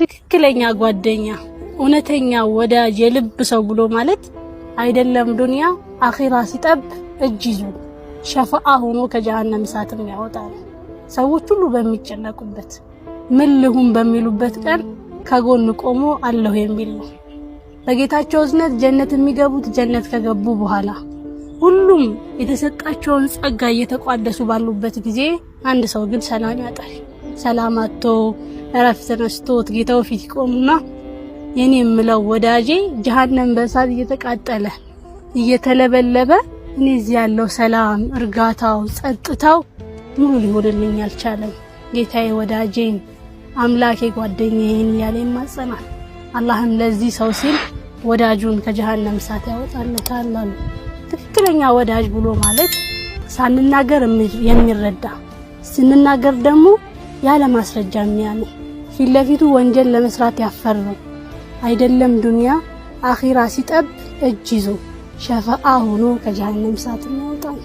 ትክክለኛ ጓደኛ እውነተኛ ወዳጅ የልብ ሰው ብሎ ማለት አይደለም ዱንያ አኺራ ሲጠብ እጅ ይዞ ሸፋዓ ሆኖ ከጀሃነም እሳት ያወጣል። ሰዎች ሁሉ በሚጨነቁበት ምን ልሁን በሚሉበት ቀን ከጎን ቆሞ አለሁ የሚል ነው። በጌታቸው እዝነት ጀነት የሚገቡት ጀነት ከገቡ በኋላ ሁሉም የተሰጣቸውን ጸጋ እየተቋደሱ ባሉበት ጊዜ አንድ ሰው ግን ሰላም ያጣል። ሰላም አጥቶ እረፍት ነስቶት ጌታው ፊት ይቆምና የኔ የምለው ወዳጄ ጀሃነም በእሳት እየተቃጠለ እየተለበለበ እኔ እዚህ ያለው ሰላም እርጋታው ጸጥታው ሙሉ ሊሆንልኝ አልቻለም። ጌታዬ ወዳጄን አምላኬ ጓደኛዬን ያለ ይማጸናል። አላህም ለዚህ ሰው ሲል ወዳጁን ከጀሃነም እሳት ያወጣለታል አሉ። ትክክለኛ ወዳጅ ብሎ ማለት ሳንናገር የሚረዳ ስንናገር ደግሞ ያለ ማስረጃ የሚያምን ፊት ለፊቱ ወንጀል ለመስራት ያፈረው አይደለም ዱንያ አኺራ ሲጠብ እጅ ይዞ ሸፋዓ ሆኖ ከጀሃነም እሳት ያወጣል።